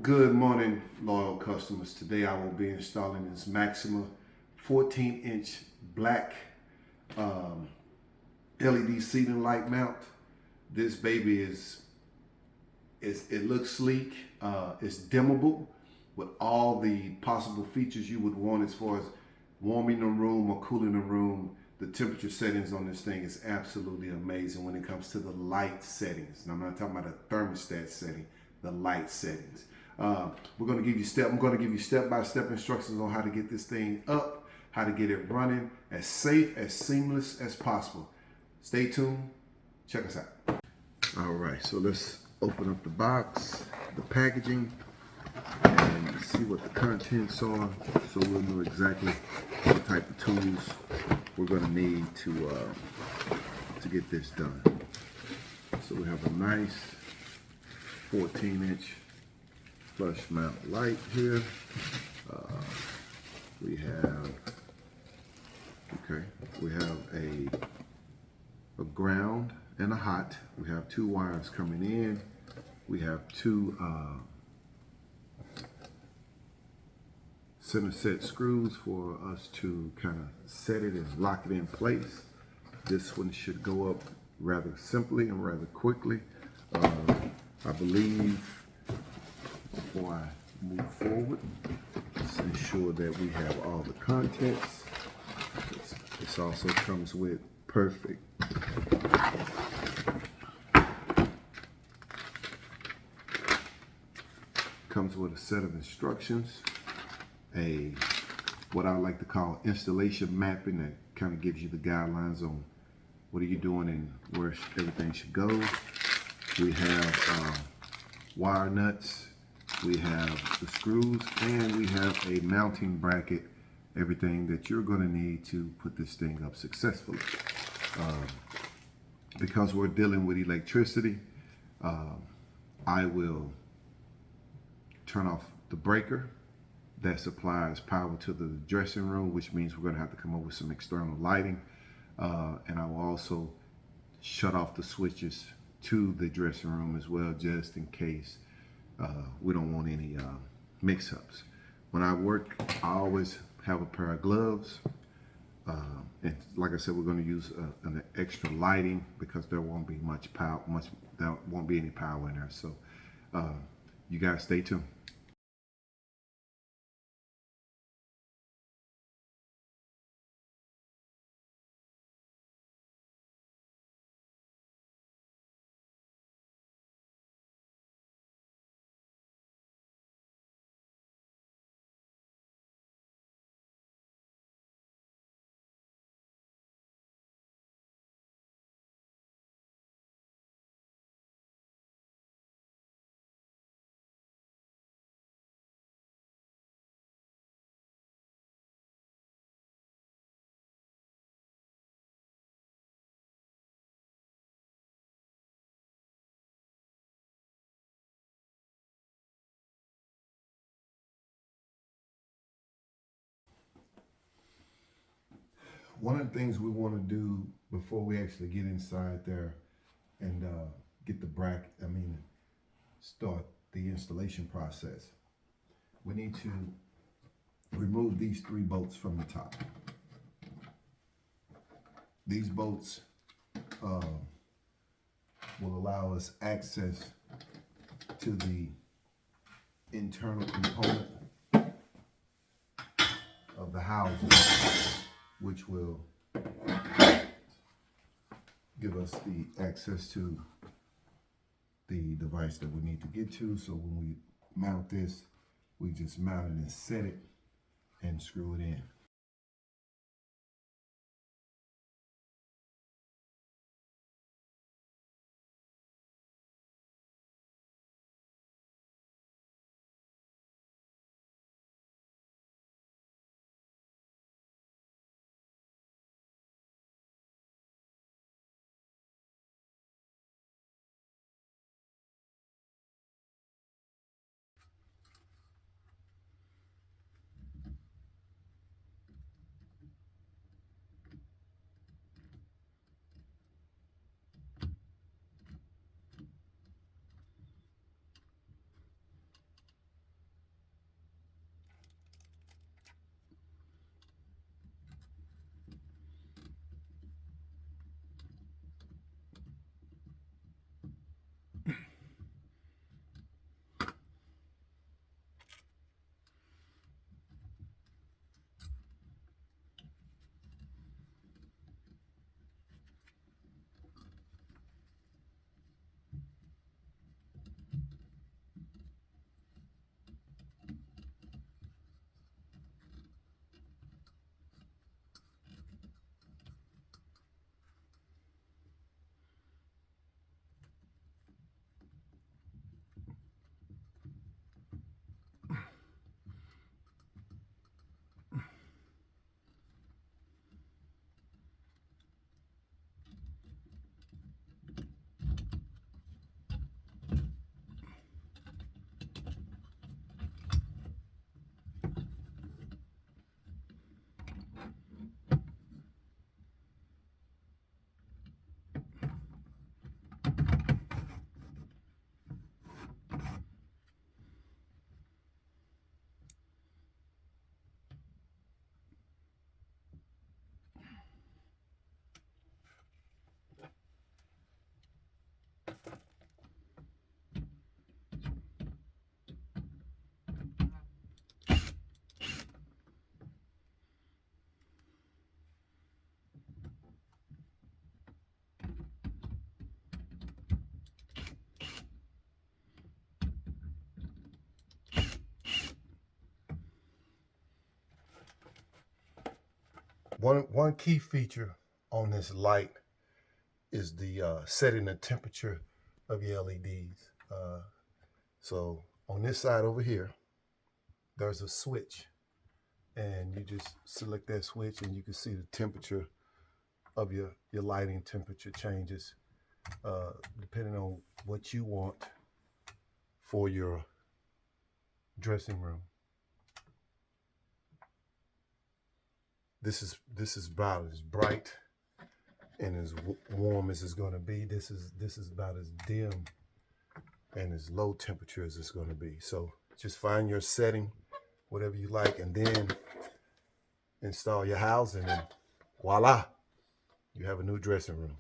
Good morning, loyal customers. Today I will be installing this Maxxima 14-inch black LED ceiling light mount. This baby it looks sleek. It's dimmable with all the possible features you would want as far as warming the room or cooling the room. The temperature settings on this thing is absolutely amazing when it comes to the light settings. And I'm not talking about the thermostat setting, the light settings. I'm going to give you step-by-step instructions on how to get this thing up, how to get it running as safe, as seamless as possible. Stay tuned. Check us out. All right, so let's open up the box, the packaging, and see what the contents are, so we'll know exactly what type of tools we're going to need to get this done. So we have a nice 14-inch flush mount light here. We have a ground and a hot. We have two wires coming in. We have two center set screws for us to kind of set it and lock it in place. This one should go up rather simply and rather quickly. I believe, before I move forward, let's ensure that we have all the contents. This also comes with comes with a set of instructions, what I like to call installation mapping that kind of gives you the guidelines on what are you doing and where everything should go. We have wire nuts, we have the screws, and we have a mounting bracket, everything that you're going to need to put this thing up successfully. Because we're dealing with electricity, I will turn off the breaker that supplies power to the dressing room, which means we're going to have to come up with some external lighting. And I will also shut off the switches to the dressing room as well, just in case we don't want any mix-ups. When I work, I always have a pair of gloves. And like I said, we're going to use an extra lighting because there won't be much power, there won't be any power in there. So you guys stay tuned. One of the things we want to do before we actually get inside there and get the start the installation process, we need to remove these 3 bolts from the top. These bolts will allow us access to the internal component of the housing, which will give us the access to the device that we need to get to. So when we mount this, we just mount it and set it and screw it in. one key feature on this light is the setting the temperature of your LEDs. So on this side over here, there's a switch, and you just select that switch and you can see the temperature of your lighting temperature changes depending on what you want for your dressing room. This is about as bright and as warm as it's going to be. This is about as dim and as low temperature as it's going to be. So just find your setting, whatever you like, and then install your housing, and voila, you have a new dressing room.